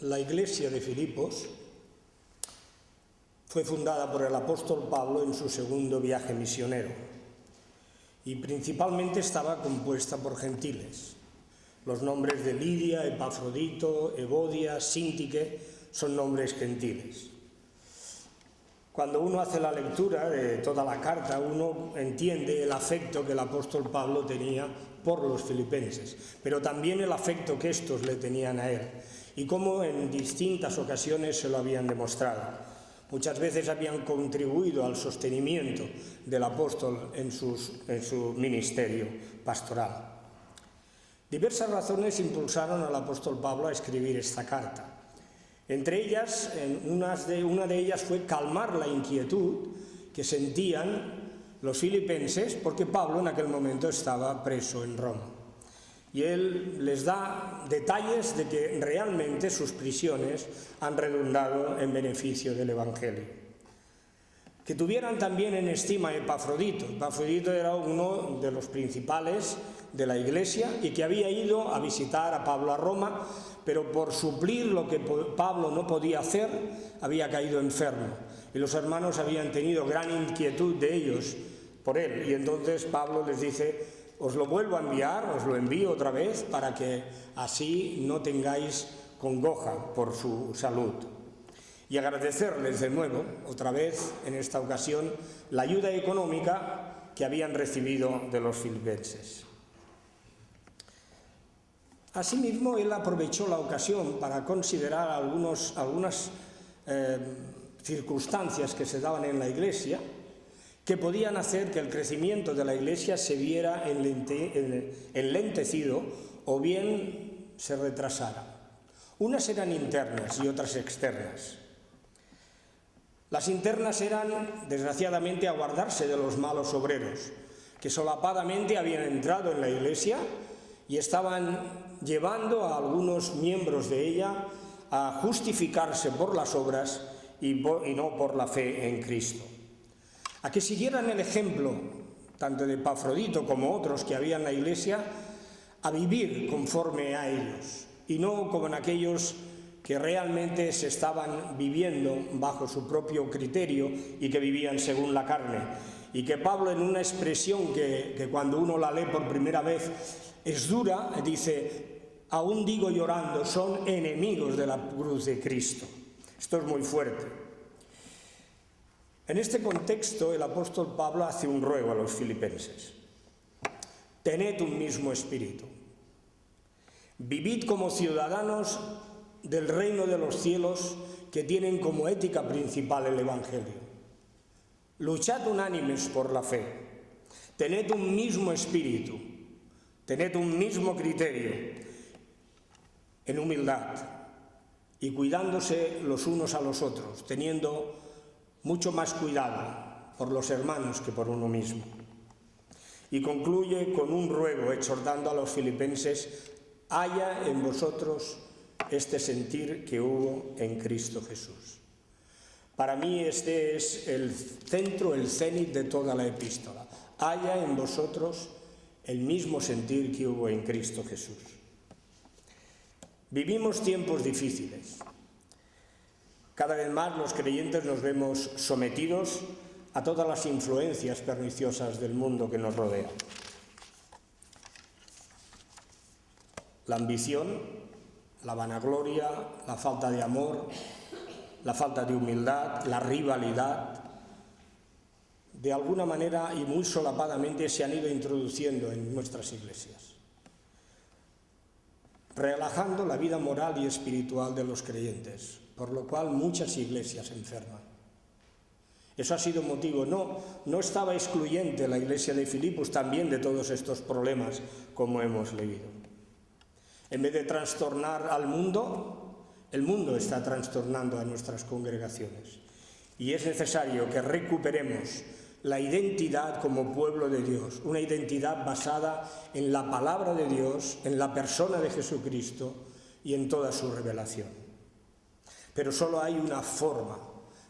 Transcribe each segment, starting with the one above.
La iglesia de Filipos fue fundada por el apóstol Pablo en su segundo viaje misionero y principalmente estaba compuesta por gentiles. Los nombres de Lidia, Epafrodito, Evodia, Síntique son nombres gentiles. Cuando uno hace la lectura de toda la carta, uno entiende el afecto que el apóstol Pablo tenía por los filipenses, pero también el afecto que estos le tenían a él y cómo en distintas ocasiones se lo habían demostrado. Muchas veces habían contribuido al sostenimiento del apóstol en su ministerio pastoral. Diversas razones impulsaron al apóstol Pablo a escribir esta carta. Entre ellas, una de ellas fue calmar la inquietud que sentían los filipenses porque Pablo en aquel momento estaba preso en Roma. Y él les da detalles de que realmente sus prisiones han redundado en beneficio del Evangelio. Que tuvieran también en estima a Epafrodito. Epafrodito era uno de los principales de la iglesia y que había ido a visitar a Pablo a Roma, pero por suplir lo que Pablo no podía hacer, había caído enfermo. Y los hermanos habían tenido gran inquietud de ellos por él. Y entonces Pablo les dice: os lo vuelvo a enviar, os lo envío otra vez para que así no tengáis congoja por su salud. Y agradecerles de nuevo, otra vez, en esta ocasión, la ayuda económica que habían recibido de los filipenses. Asimismo, él aprovechó la ocasión para considerar algunas circunstancias que se daban en la iglesia que podían hacer que el crecimiento de la iglesia se viera enlentecido o bien se retrasara. Unas eran internas y otras externas. Las internas eran, desgraciadamente, a guardarse de los malos obreros, que solapadamente habían entrado en la iglesia y estaban llevando a algunos miembros de ella a justificarse por las obras y no por la fe en Cristo. A que siguieran el ejemplo, tanto de Epafrodito como otros que había en la iglesia, a vivir conforme a ellos, y no como en aquellos que realmente se estaban viviendo bajo su propio criterio y que vivían según la carne. Y que Pablo, en una expresión que cuando uno la lee por primera vez es dura, dice: aún digo llorando, son enemigos de la cruz de Cristo. Esto es muy fuerte. En este contexto, el apóstol Pablo hace un ruego a los filipenses: tened un mismo espíritu, vivid como ciudadanos del reino de los cielos, que tienen como ética principal el Evangelio. Luchad unánimes por la fe, tened un mismo espíritu, tened un mismo criterio, en humildad y cuidándose los unos a los otros, teniendo mucho más cuidado por los hermanos que por uno mismo. Y concluye con un ruego exhortando a los filipenses: haya en vosotros este sentir que hubo en Cristo Jesús. Para mí este es el centro, el cénit de toda la epístola. Haya en vosotros el mismo sentir que hubo en Cristo Jesús. Vivimos tiempos difíciles. Cada vez más los creyentes nos vemos sometidos a todas las influencias perniciosas del mundo que nos rodea. La ambición, la vanagloria, la falta de amor, la falta de humildad, la rivalidad, de alguna manera y muy solapadamente se han ido introduciendo en nuestras iglesias, relajando la vida moral y espiritual de los creyentes, por lo cual muchas iglesias enferman. Eso ha sido motivo, no estaba excluyente la iglesia de Filipos también de todos estos problemas, como hemos leído. En vez de trastornar al mundo, el mundo está trastornando a nuestras congregaciones. Y es necesario que recuperemos la identidad como pueblo de Dios, una identidad basada en la palabra de Dios, en la persona de Jesucristo y en toda su revelación. Pero solo hay una forma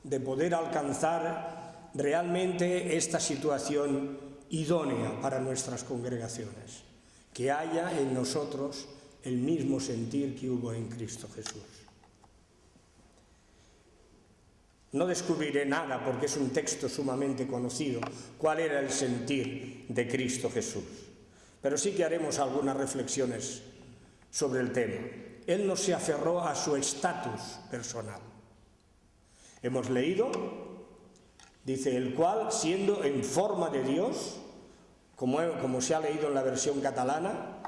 de poder alcanzar realmente esta situación idónea para nuestras congregaciones, que haya en nosotros el mismo sentir que hubo en Cristo Jesús. No descubriré nada porque es un texto sumamente conocido, cuál era el sentir de Cristo Jesús. Pero sí que haremos algunas reflexiones sobre el tema. Él no se aferró a su estatus personal. Hemos leído, dice, el cual, siendo en forma de Dios, como se ha leído en la versión catalana,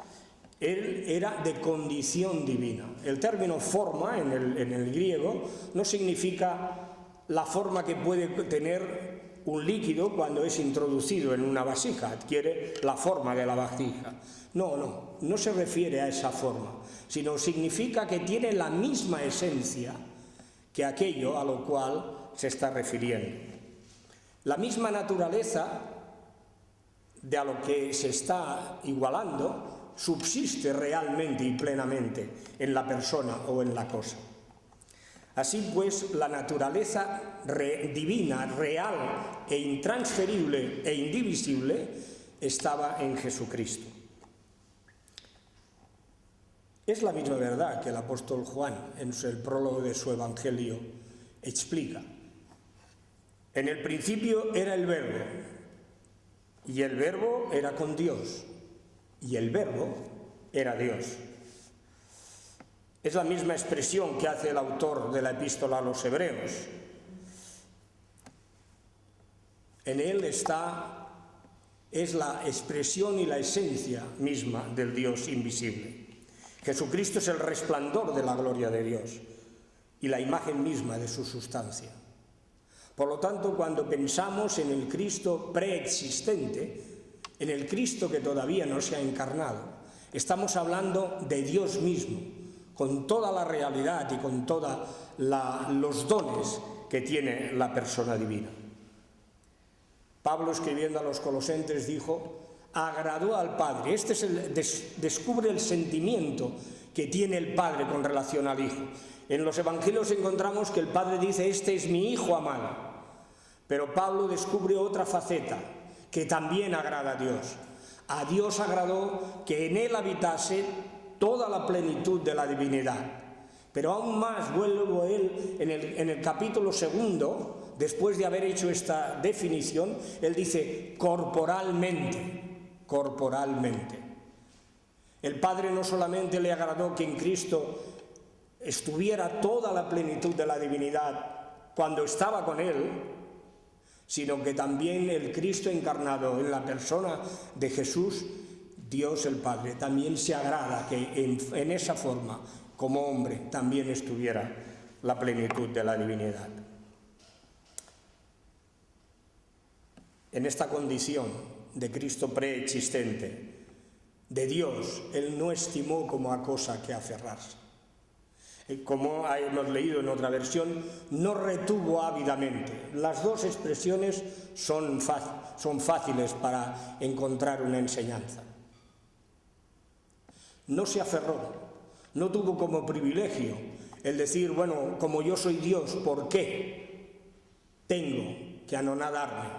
él era de condición divina. El término forma en el griego no significa la forma que puede tener un líquido cuando es introducido en una vasija, adquiere la forma de la vasija. No se refiere a esa forma, sino significa que tiene la misma esencia que aquello a lo cual se está refiriendo. La misma naturaleza de a lo que se está igualando subsiste realmente y plenamente en la persona o en la cosa. Así pues, la naturaleza divina, real e intransferible e indivisible estaba en Jesucristo. Es la misma verdad que el apóstol Juan, en el prólogo de su Evangelio, explica. En el principio era el Verbo, y el Verbo era con Dios, y el Verbo era Dios. Es la misma expresión que hace el autor de la epístola a los Hebreos. En él es la expresión y la esencia misma del Dios invisible. Jesucristo es el resplandor de la gloria de Dios y la imagen misma de su sustancia. Por lo tanto, cuando pensamos en el Cristo preexistente, en el Cristo que todavía no se ha encarnado, estamos hablando de Dios mismo, con toda la realidad y con todos los dones que tiene la persona divina. Pablo, escribiendo a los Colosenses, dijo: agradó al Padre. Descubre el sentimiento que tiene el Padre con relación al Hijo. En los Evangelios encontramos que el Padre dice: este es mi Hijo amado. Pero Pablo descubre otra faceta que también agrada a Dios. A Dios agradó que en él habitase toda la plenitud de la divinidad. Pero aún más vuelvo él en el capítulo 2, después de haber hecho esta definición, él dice corporalmente. El Padre no solamente le agradó que en Cristo estuviera toda la plenitud de la divinidad cuando estaba con él, sino que también el Cristo encarnado en la persona de Jesús, Dios el Padre, también se agrada que en esa forma, como hombre, también estuviera la plenitud de la divinidad. En esta condición de Cristo preexistente, de Dios, Él no estimó como a cosa que aferrarse. Como hemos leído en otra versión, no retuvo ávidamente. Las dos expresiones son fáciles para encontrar una enseñanza. No se aferró, no tuvo como privilegio el decir, bueno, como yo soy Dios, ¿por qué tengo que anonadarme?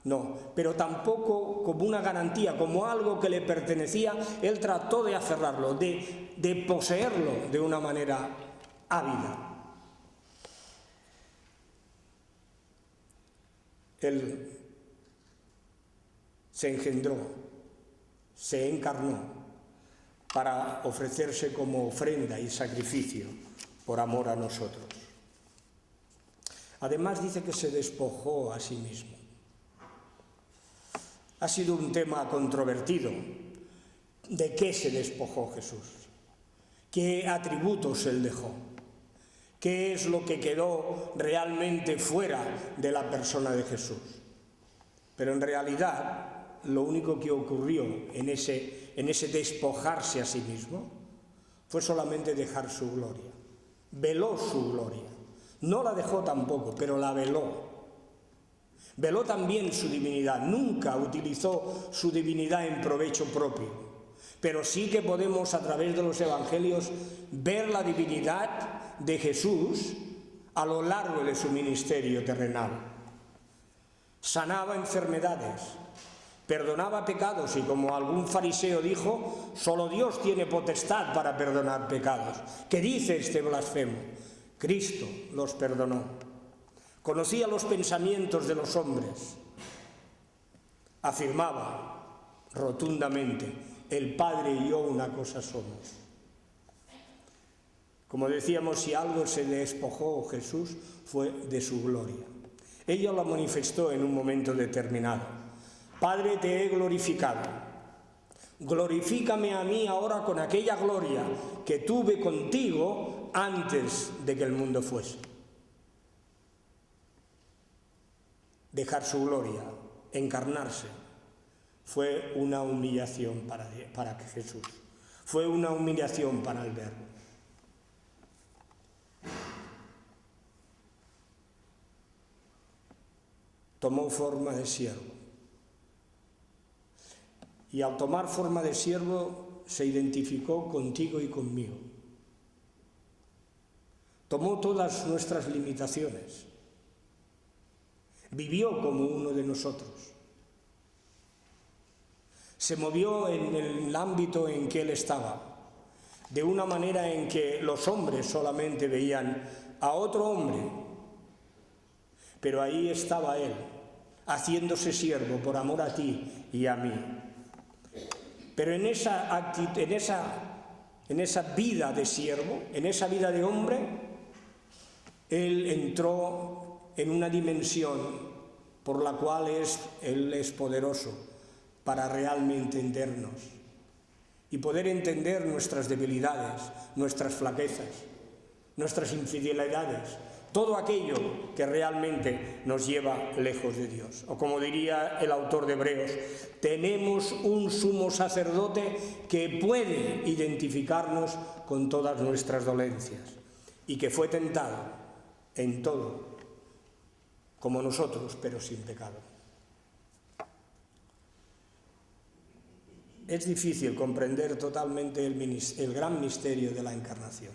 No, pero tampoco como una garantía, como algo que le pertenecía, él trató de aferrarlo, de poseerlo de una manera ávida. Él se engendró, se encarnó para ofrecerse como ofrenda y sacrificio por amor a nosotros. Además dice que se despojó a sí mismo. Ha sido un tema controvertido. ¿De qué se despojó Jesús? ¿Qué atributos él dejó? ¿Qué es lo que quedó realmente fuera de la persona de Jesús? Pero en realidad, lo único que ocurrió en ese despojarse a sí mismo fue solamente dejar su gloria. Veló su gloria. No la dejó tampoco, pero la veló. Veló también su divinidad. Nunca utilizó su divinidad en provecho propio. Pero sí que podemos, a través de los Evangelios, ver la divinidad de Jesús a lo largo de su ministerio terrenal. Sanaba enfermedades, perdonaba pecados y, como algún fariseo dijo, solo Dios tiene potestad para perdonar pecados. ¿Qué dice este blasfemo? Cristo los perdonó. conocía los pensamientos de los hombres. Afirmaba rotundamente: el Padre y yo una cosa somos. Como decíamos, si algo se despojó Jesús fue de su gloria. Ella lo manifestó en un momento determinado. Padre, te he glorificado. Glorifícame a mí ahora con aquella gloria que tuve contigo antes de que el mundo fuese. Dejar su gloria, encarnarse, fue una humillación para Jesús. Fue una humillación para el Verbo. Tomó forma de siervo. Y al tomar forma de siervo se identificó contigo y conmigo. Tomó todas nuestras limitaciones. Vivió como uno de nosotros. Se movió en el ámbito en que él estaba, de una manera en que los hombres solamente veían a otro hombre, pero ahí estaba él, haciéndose siervo por amor a ti y a mí. Pero en esa vida de siervo, en esa vida de hombre, él entró en una dimensión por la cual él es poderoso para realmente entendernos y poder entender nuestras debilidades, nuestras flaquezas, nuestras infidelidades, todo aquello que realmente nos lleva lejos de Dios. O como diría el autor de Hebreos, tenemos un sumo sacerdote que puede identificarnos con todas nuestras dolencias y que fue tentado en todo, como nosotros, pero sin pecado. Es difícil comprender totalmente el gran misterio de la encarnación.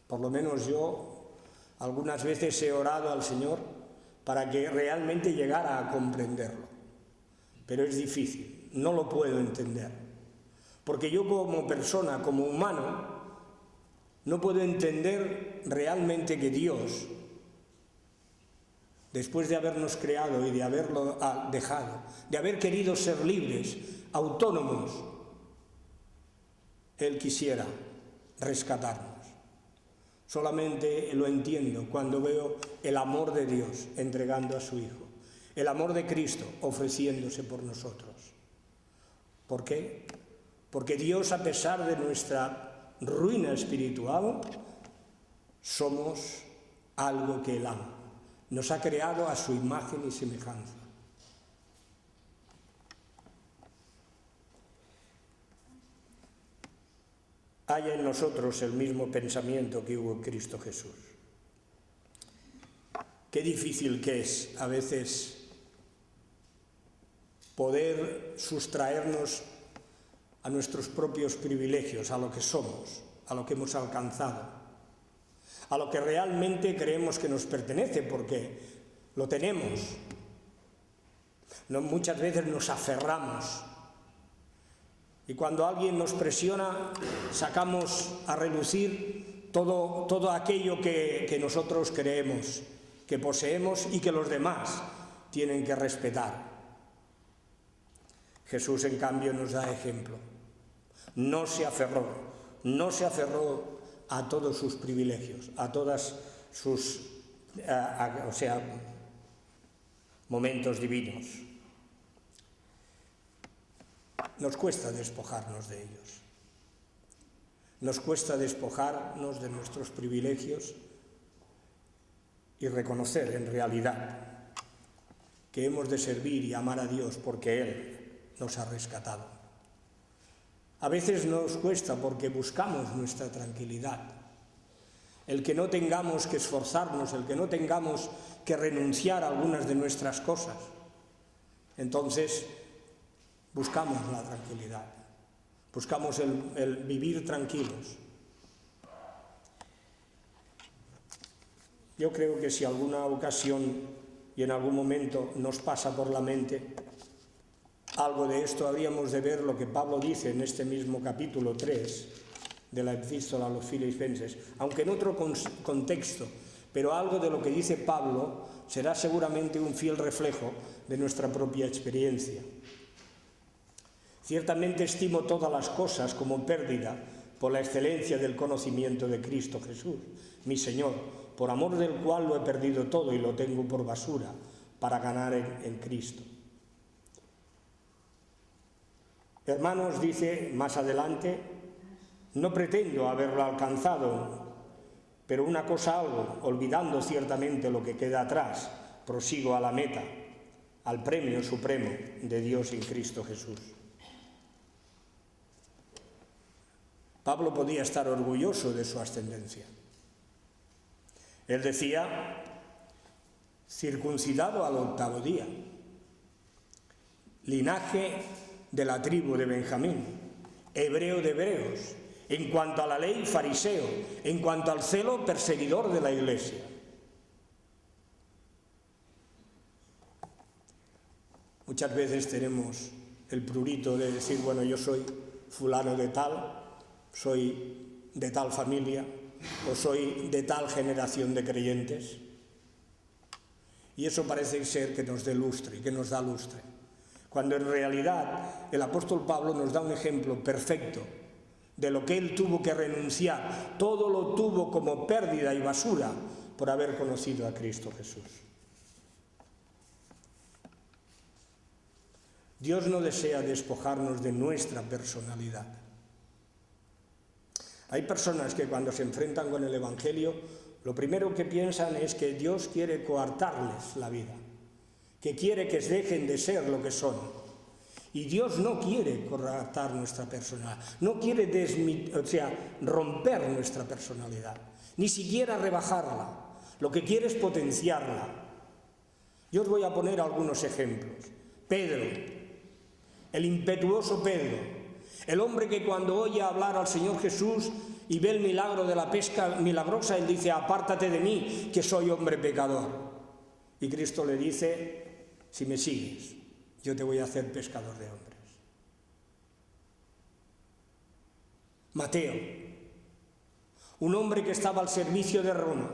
Por lo menos yo algunas veces he orado al Señor para que realmente llegara a comprenderlo. Pero es difícil, no lo puedo entender. Porque yo como persona, como humano, no puedo entender realmente que Dios, después de habernos creado y de haberlo dejado, de haber querido ser libres, autónomos, Él quisiera rescatarnos. Solamente lo entiendo cuando veo el amor de Dios entregando a su Hijo, el amor de Cristo ofreciéndose por nosotros. ¿Por qué? Porque Dios, a pesar de nuestra ruina espiritual, somos algo que Él ama. Nos ha creado a su imagen y semejanza. Haya en nosotros el mismo pensamiento que hubo en Cristo Jesús. Qué difícil que es a veces poder sustraernos a nuestros propios privilegios, a lo que somos, a lo que hemos alcanzado, a lo que realmente creemos que nos pertenece, porque lo tenemos. Muchas veces nos aferramos. Y cuando alguien nos presiona, sacamos a relucir todo aquello que nosotros creemos, que poseemos y que los demás tienen que respetar. Jesús, en cambio, nos da ejemplo. No se aferró a todos sus privilegios, a todas sus momentos divinos. Nos cuesta despojarnos de ellos. Nos cuesta despojarnos de nuestros privilegios y reconocer en realidad que hemos de servir y amar a Dios porque Él nos ha rescatado. A veces nos cuesta porque buscamos nuestra tranquilidad. El que no tengamos que esforzarnos, el que no tengamos que renunciar a algunas de nuestras cosas. Entonces, buscamos la tranquilidad, buscamos el vivir tranquilos. Yo creo que si alguna ocasión y en algún momento nos pasa por la mente algo de esto, habríamos de ver lo que Pablo dice en este mismo capítulo 3 de la Epístola a los Filipenses, aunque en otro contexto, pero algo de lo que dice Pablo será seguramente un fiel reflejo de nuestra propia experiencia. Ciertamente estimo todas las cosas como pérdida por la excelencia del conocimiento de Cristo Jesús, mi Señor, por amor del cual lo he perdido todo y lo tengo por basura para ganar en Cristo. Hermanos, dice más adelante, no pretendo haberlo alcanzado, pero una cosa hago, olvidando ciertamente lo que queda atrás, prosigo a la meta, al premio supremo de Dios en Cristo Jesús. Pablo podía estar orgulloso de su ascendencia. Él decía, circuncidado al 8º día, linaje de la tribu de Benjamín, hebreo de hebreos, en cuanto a la ley, fariseo, en cuanto al celo, perseguidor de la Iglesia. Muchas veces tenemos el prurito de decir, bueno, yo soy fulano de tal, soy de tal familia o soy de tal generación de creyentes, y eso parece ser que nos dé lustre, que nos da lustre, cuando en realidad el apóstol Pablo nos da un ejemplo perfecto de lo que él tuvo que renunciar, todo lo tuvo como pérdida y basura por haber conocido a Cristo Jesús. Dios no desea despojarnos de nuestra personalidad. Hay personas que cuando se enfrentan con el Evangelio, lo primero que piensan es que Dios quiere coartarles la vida, que quiere que dejen de ser lo que son. Y Dios no quiere coartar nuestra personalidad, no quiere romper nuestra personalidad, ni siquiera rebajarla. Lo que quiere es potenciarla. Yo os voy a poner algunos ejemplos. Pedro, el impetuoso Pedro, el hombre que cuando oye hablar al Señor Jesús y ve el milagro de la pesca milagrosa, él dice, apártate de mí, que soy hombre pecador. Y Cristo le dice, si me sigues, yo te voy a hacer pescador de hombres. Mateo, un hombre que estaba al servicio de Roma.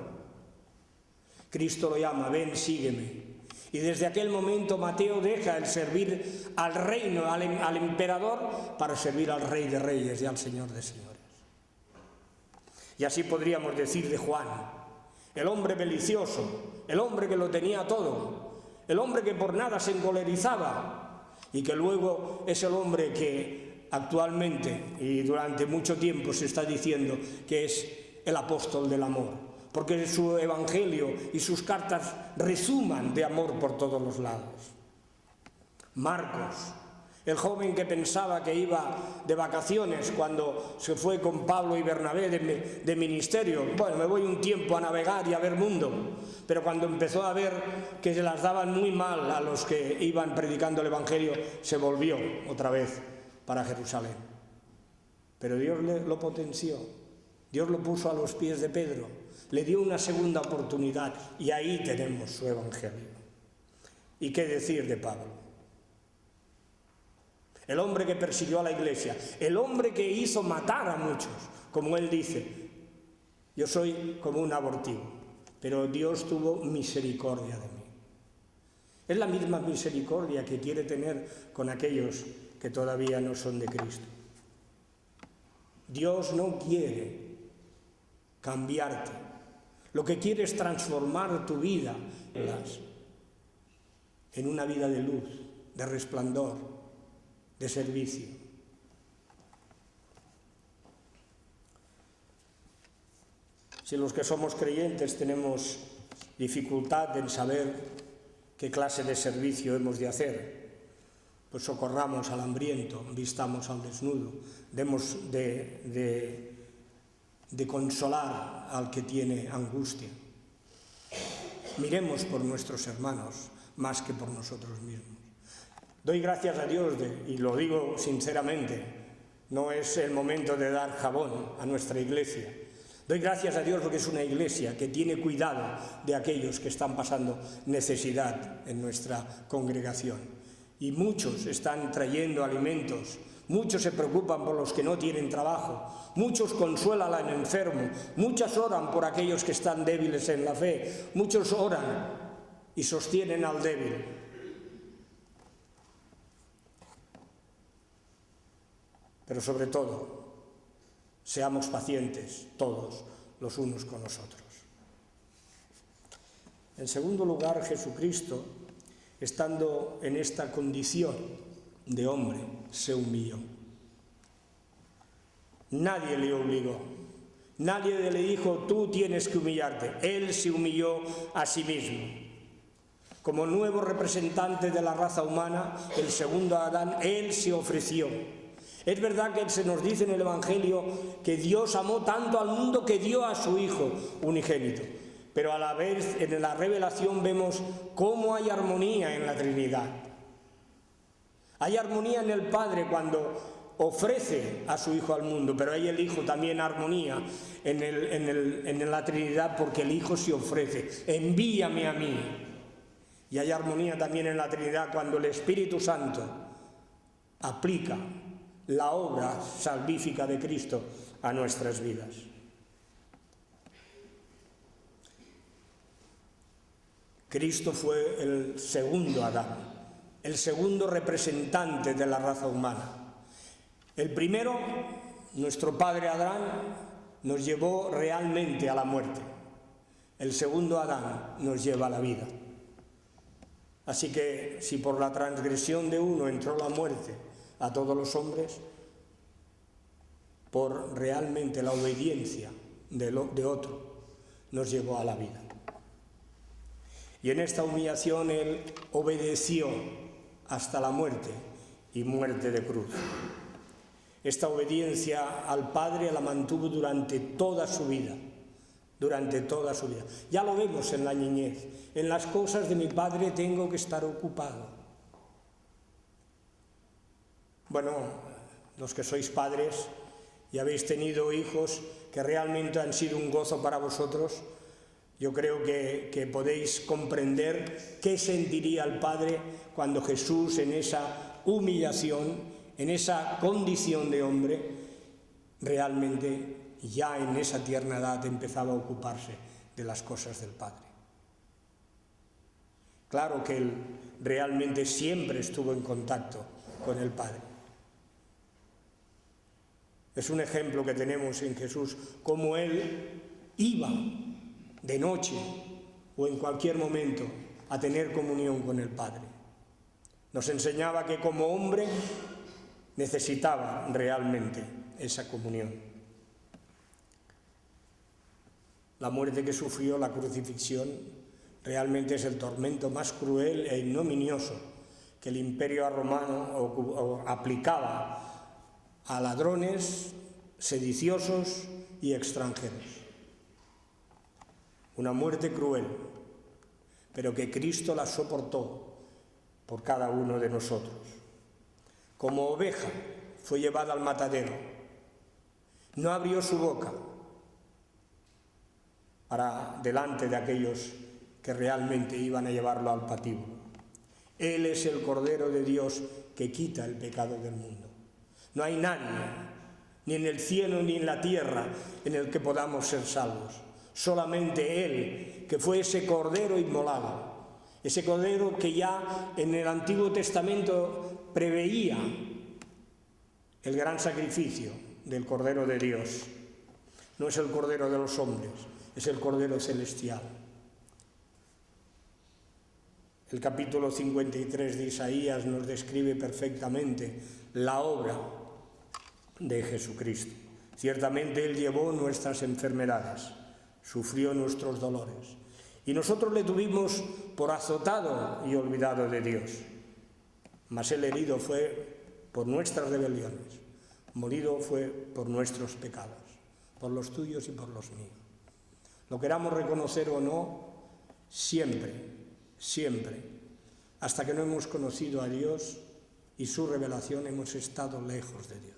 Cristo lo llama, ven, sígueme. Y desde aquel momento Mateo deja el servir al reino, al emperador, para servir al Rey de Reyes y al Señor de Señores. Y así podríamos decir de Juan, el hombre belicioso, el hombre que lo tenía todo, el hombre que por nada se encolerizaba y que luego es el hombre que actualmente y durante mucho tiempo se está diciendo que es el apóstol del amor. Porque su evangelio y sus cartas resuman de amor por todos los lados. Marcos, el joven que pensaba que iba de vacaciones cuando se fue con Pablo y Bernabé de ministerio. Bueno, me voy un tiempo a navegar y a ver mundo. Pero cuando empezó a ver que se las daban muy mal a los que iban predicando el evangelio, se volvió otra vez para Jerusalén. Pero Dios lo potenció. Dios lo puso a los pies de Pedro. Le dio una segunda oportunidad y ahí tenemos su evangelio. ¿Y qué decir de Pablo? El hombre que persiguió a la iglesia, el hombre que hizo matar a muchos, como él dice, yo soy como un abortivo, pero Dios tuvo misericordia de mí. Es la misma misericordia que quiere tener con aquellos que todavía no son de Cristo. Dios no quiere cambiarte. Lo que quiere es transformar tu vida en una vida de luz, de resplandor, de servicio. Si los que somos creyentes tenemos dificultad en saber qué clase de servicio hemos de hacer, pues socorramos al hambriento, vistamos al desnudo, demos de consolar al que tiene angustia. Miremos por nuestros hermanos más que por nosotros mismos. Doy gracias a Dios, y lo digo sinceramente, no es el momento de dar jabón a nuestra iglesia. Doy gracias a Dios porque es una iglesia que tiene cuidado de aquellos que están pasando necesidad en nuestra congregación. Y muchos están trayendo alimentos muchos se preocupan por los que no tienen trabajo, muchos consuelan al enfermo, muchos oran por aquellos que están débiles en la fe, muchos oran y sostienen al débil. Pero sobre todo, seamos pacientes todos los unos con los otros. En segundo lugar, Jesucristo, estando en esta condición de hombre, se humilló. Nadie le obligó, nadie le dijo, tú tienes que humillarte. Él se humilló a sí mismo. Como nuevo representante de la raza humana, el segundo Adán, él se ofreció. Es verdad que se nos dice en el Evangelio que Dios amó tanto al mundo que dio a su Hijo unigénito. Pero a la vez en la revelación vemos cómo hay armonía en la Trinidad. Hay armonía en el Padre cuando ofrece a su Hijo al mundo, pero hay el Hijo también armonía en la Trinidad porque el Hijo se ofrece, envíame a mí. Y hay armonía también en la Trinidad cuando el Espíritu Santo aplica la obra salvífica de Cristo a nuestras vidas. Cristo fue el segundo Adán, el segundo representante de la raza humana. El primero, nuestro padre Adán, nos llevó realmente a la muerte. El segundo Adán nos lleva a la vida. Así que si por la transgresión de uno entró la muerte a todos los hombres, por realmente la obediencia de otro nos llevó a la vida. Y en esta humillación Él obedeció hasta la muerte y muerte de cruz. Esta obediencia al Padre la mantuvo durante toda su vida, Ya lo vemos en la niñez. En las cosas de mi Padre tengo que estar ocupado. Bueno, los que sois padres y habéis tenido hijos que realmente han sido un gozo para vosotros, yo creo que podéis comprender qué sentiría el Padre cuando Jesús, en esa humillación, en esa condición de hombre, realmente ya en esa tierna edad empezaba a ocuparse de las cosas del Padre. Claro que Él realmente siempre estuvo en contacto con el Padre. Es un ejemplo que tenemos en Jesús, cómo Él iba de noche o en cualquier momento a tener comunión con el Padre. Nos enseñaba que como hombre necesitaba realmente esa comunión. La muerte que sufrió, la crucifixión, realmente es el tormento más cruel e ignominioso que el Imperio romano aplicaba a ladrones, sediciosos y extranjeros. Una muerte cruel, pero que Cristo la soportó por cada uno de nosotros. Como oveja fue llevada al matadero, no abrió su boca para delante de aquellos que realmente iban a llevarlo al patíbulo. Él es el Cordero de Dios que quita el pecado del mundo. No hay nadie, ni en el cielo ni en la tierra, en el que podamos ser salvos. Solamente Él, que fue ese Cordero inmolado, ese Cordero que ya en el Antiguo Testamento preveía el gran sacrificio del Cordero de Dios. No es el Cordero de los hombres, es el Cordero celestial. El capítulo 53 de Isaías nos describe perfectamente la obra de Jesucristo. Ciertamente Él llevó nuestras enfermedades, sufrió nuestros dolores, y nosotros le tuvimos por azotado y olvidado de Dios. Mas Él herido fue por nuestras rebeliones, morido fue por nuestros pecados, por los tuyos y por los míos. Lo queramos reconocer o no, siempre, hasta que no hemos conocido a Dios y su revelación, hemos estado lejos de Dios.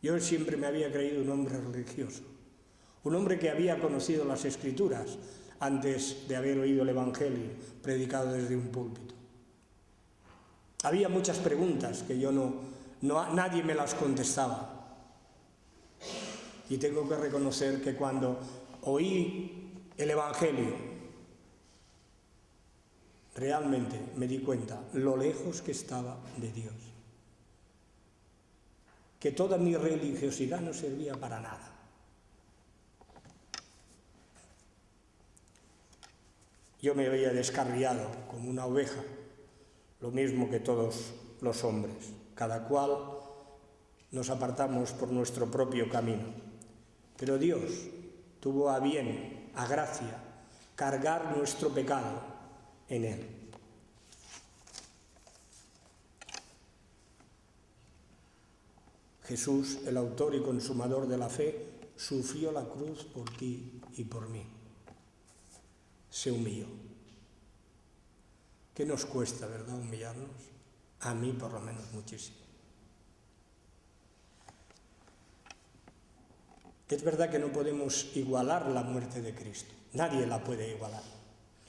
Yo siempre me había creído un hombre religioso, un hombre que había conocido las Escrituras antes de haber oído el Evangelio predicado desde un púlpito. Había muchas preguntas que nadie me las contestaba. Y tengo que reconocer que cuando oí el Evangelio, realmente me di cuenta lo lejos que estaba de Dios. Que toda mi religiosidad no servía para nada. Yo me veía descarriado como una oveja, lo mismo que todos los hombres. Cada cual nos apartamos por nuestro propio camino. Pero Dios tuvo a bien, a gracia, cargar nuestro pecado en Él. Jesús, el autor y consumador de la fe, sufrió la cruz por ti y por mí. Se humilló. ¿Qué nos cuesta, verdad, humillarnos? A mí, por lo menos, muchísimo. Es verdad que no podemos igualar la muerte de Cristo. Nadie la puede igualar.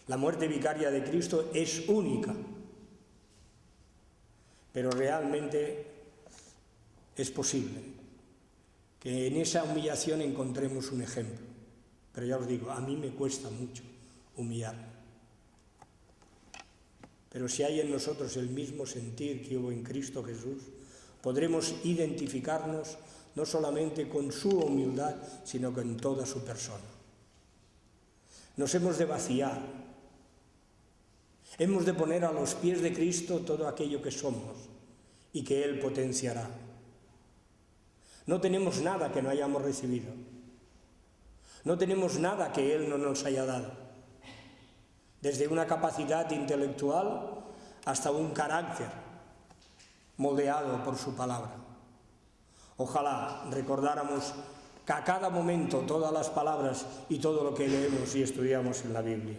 La muerte vicaria de Cristo es única. Pero realmente es posible que en esa humillación encontremos un ejemplo. Pero ya os digo, a mí me cuesta mucho humillarme. Pero si hay en nosotros el mismo sentir que hubo en Cristo Jesús, podremos identificarnos no solamente con su humildad, sino con toda su persona. Nos hemos de vaciar. Hemos de poner a los pies de Cristo todo aquello que somos y que Él potenciará. No tenemos nada que no hayamos recibido. No tenemos nada que Él no nos haya dado. Desde una capacidad intelectual hasta un carácter moldeado por su palabra. Ojalá recordáramos que a cada momento todas las palabras y todo lo que leemos y estudiamos en la Biblia.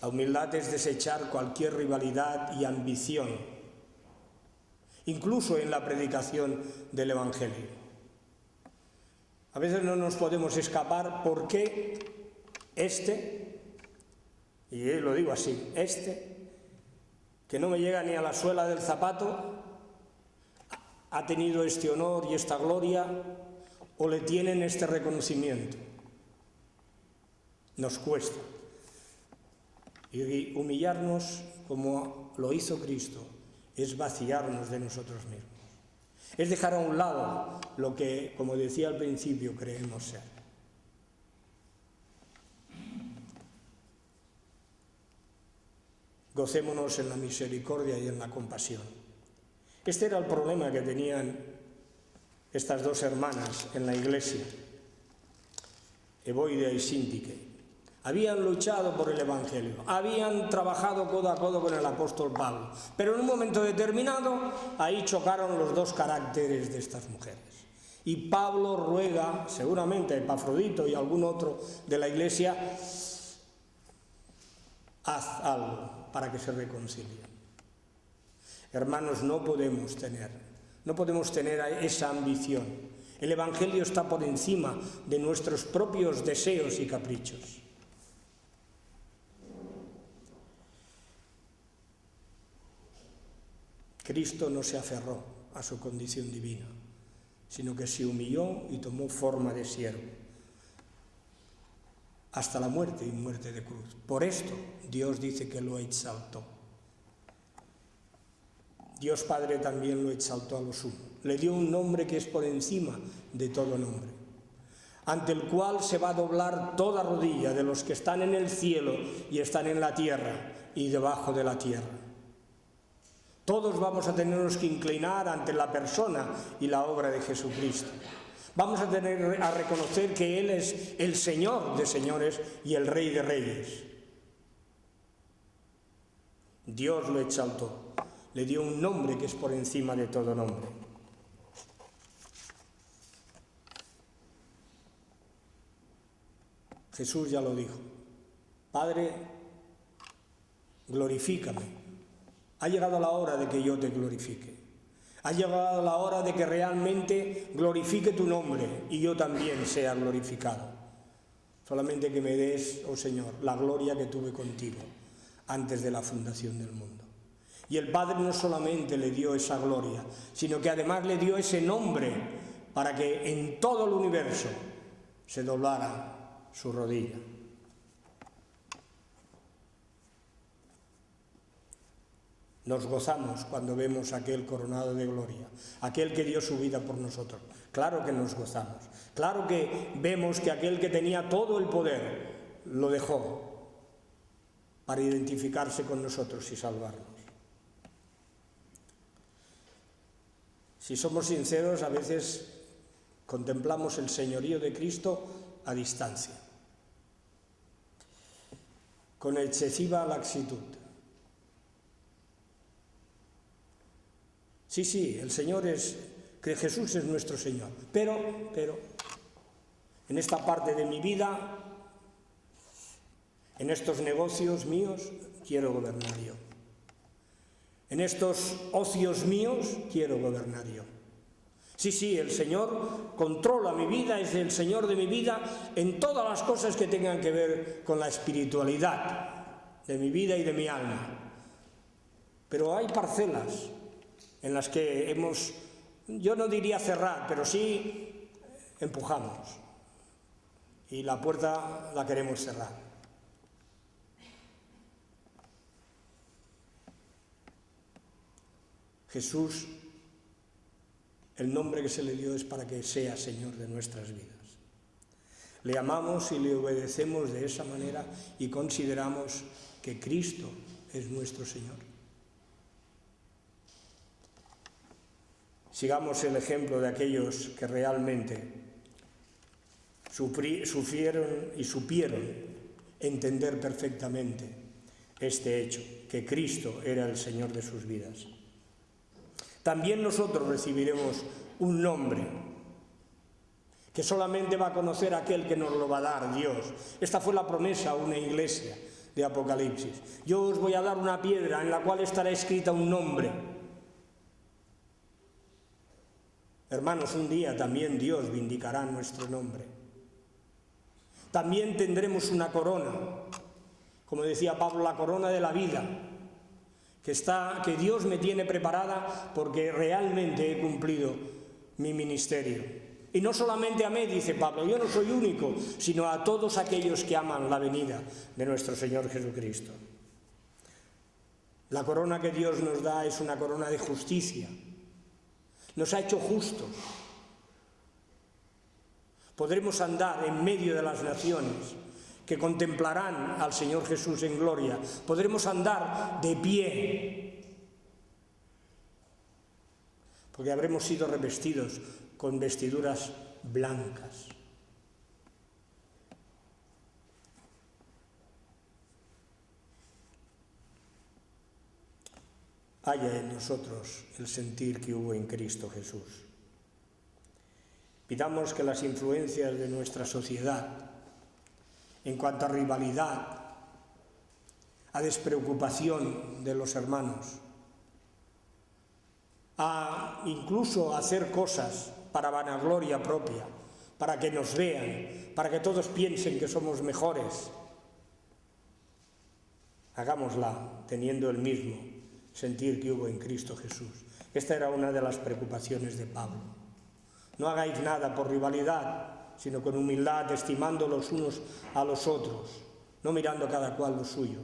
La humildad es desechar cualquier rivalidad y ambición, incluso en la predicación del Evangelio. A veces no nos podemos escapar porque y lo digo así, que no me llega ni a la suela del zapato, ha tenido este honor y esta gloria, o le tienen este reconocimiento. Nos cuesta. Y humillarnos como lo hizo Cristo es vaciarnos de nosotros mismos. Es dejar a un lado lo que, como decía al principio, creemos ser. Gocémonos en la misericordia y en la compasión. Este era el problema que tenían estas dos hermanas en la iglesia, Evodia y Síntique. Habían luchado por el Evangelio, habían trabajado codo a codo con el apóstol Pablo, pero en un momento determinado ahí chocaron los dos caracteres de estas mujeres. Y Pablo ruega, seguramente a Epafrodito y a algún otro de la iglesia, haz algo para que se reconcilien. Hermanos, no podemos tener esa ambición. El Evangelio está por encima de nuestros propios deseos y caprichos. Cristo no se aferró a su condición divina, sino que se humilló y tomó forma de siervo, hasta la muerte y muerte de cruz. Por esto Dios dice que lo exaltó. Dios Padre también lo exaltó a lo sumo. Le dio un nombre que es por encima de todo nombre, ante el cual se va a doblar toda rodilla de los que están en el cielo y están en la tierra y debajo de la tierra. Todos vamos a tenernos que inclinar ante la persona y la obra de Jesucristo. Vamos a tener a reconocer que Él es el Señor de señores y el Rey de reyes. Dios lo exaltó, le dio un nombre que es por encima de todo nombre. Jesús ya lo dijo: Padre, glorifícame. Ha llegado la hora de que yo te glorifique. Ha llegado la hora de que realmente glorifique tu nombre y yo también sea glorificado. Solamente que me des, oh Señor, la gloria que tuve contigo antes de la fundación del mundo. Y el Padre no solamente le dio esa gloria, sino que además le dio ese nombre para que en todo el universo se doblara su rodilla. Nos gozamos cuando vemos a aquel coronado de gloria, aquel que dio su vida por nosotros. Claro que nos gozamos. Claro que vemos que aquel que tenía todo el poder lo dejó para identificarse con nosotros y salvarnos. Si somos sinceros, a veces contemplamos el señorío de Cristo a distancia, con excesiva laxitud. Sí, el Señor que Jesús es nuestro Señor, pero, en esta parte de mi vida, en estos negocios míos, quiero gobernar yo. En estos ocios míos, quiero gobernar yo. Sí, el Señor controla mi vida, es el Señor de mi vida en todas las cosas que tengan que ver con la espiritualidad de mi vida y de mi alma. Pero hay parcelas en las que yo no diría cerrar, pero sí empujamos y la puerta la queremos cerrar. Jesús, el nombre que se le dio es para que sea Señor de nuestras vidas. Le amamos y le obedecemos de esa manera y consideramos que Cristo es nuestro Señor. Sigamos el ejemplo de aquellos que realmente sufrieron y supieron entender perfectamente este hecho, que Cristo era el Señor de sus vidas. También nosotros recibiremos un nombre que solamente va a conocer aquel que nos lo va a dar, Dios. Esta fue la promesa a una iglesia de Apocalipsis. Yo os voy a dar una piedra en la cual estará escrita un nombre. Hermanos, un día también Dios vindicará nuestro nombre. También tendremos una corona, como decía Pablo, la corona de la vida, que Dios me tiene preparada porque realmente he cumplido mi ministerio. Y no solamente a mí, dice Pablo, yo no soy único, sino a todos aquellos que aman la venida de nuestro Señor Jesucristo. La corona que Dios nos da es una corona de justicia. Nos ha hecho justos. Podremos andar en medio de las naciones que contemplarán al Señor Jesús en gloria. Podremos andar de pie, porque habremos sido revestidos con vestiduras blancas. Haya en nosotros el sentir que hubo en Cristo Jesús. Pidamos que las influencias de nuestra sociedad, en cuanto a rivalidad, a despreocupación de los hermanos, a incluso hacer cosas para vanagloria propia, para que nos vean, para que todos piensen que somos mejores, hagámosla teniendo el mismo sentir que hubo en Cristo Jesús. Esta era una de las preocupaciones de Pablo. No hagáis nada por rivalidad, sino con humildad, estimando los unos a los otros, no mirando cada cual lo suyo,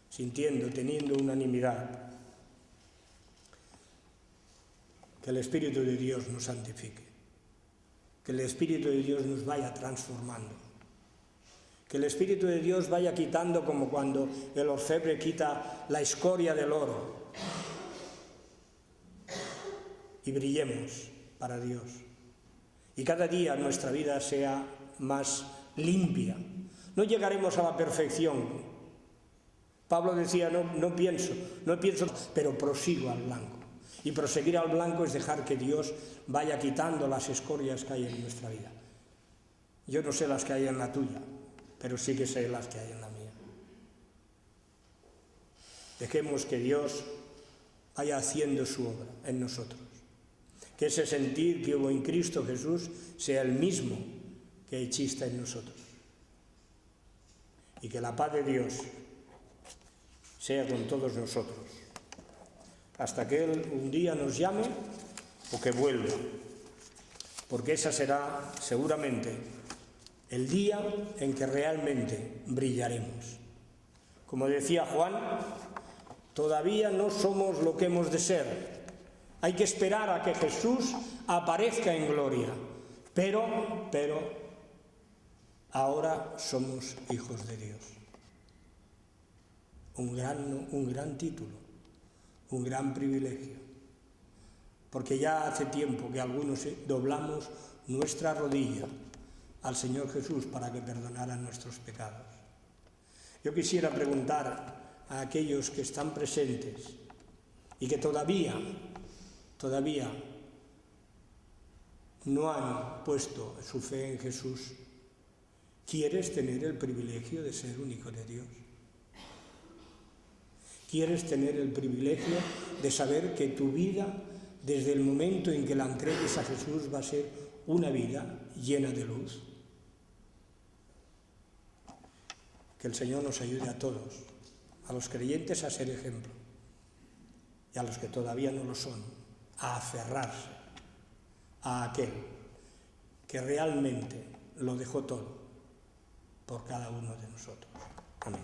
sintiendo, teniendo unanimidad. Que el Espíritu de Dios nos santifique, que el Espíritu de Dios nos vaya transformando, que el Espíritu de Dios vaya quitando, como cuando el orfebre quita la escoria del oro, y brillemos para Dios. Y cada día nuestra vida sea más limpia. No llegaremos a la perfección. Pablo decía, no pienso, pero prosigo al blanco. Y proseguir al blanco es dejar que Dios vaya quitando las escorias que hay en nuestra vida. Yo no sé las que hay en la tuya, pero sí que sé las que hay en la mía. Dejemos que Dios vaya haciendo su obra en nosotros. Que ese sentir que hubo en Cristo Jesús sea el mismo que exista en nosotros. Y que la paz de Dios, sea con todos nosotros, hasta que Él un día nos llame o que vuelva, porque esa será seguramente el día en que realmente brillaremos. Como decía Juan, todavía no somos lo que hemos de ser. Hay que esperar a que Jesús aparezca en gloria, pero ahora somos hijos de Dios. Un gran título, un gran privilegio, porque ya hace tiempo que algunos doblamos nuestra rodilla al Señor Jesús para que perdonara nuestros pecados. Yo quisiera preguntar a aquellos que están presentes y que todavía no han puesto su fe en Jesús: ¿quieres tener el privilegio de ser un hijo de Dios? ¿Quieres tener el privilegio de saber que tu vida, desde el momento en que la entregues a Jesús, va a ser una vida llena de luz? Que el Señor nos ayude a todos, a los creyentes a ser ejemplo, y a los que todavía no lo son, a aferrarse a aquel que realmente lo dejó todo por cada uno de nosotros. Amén.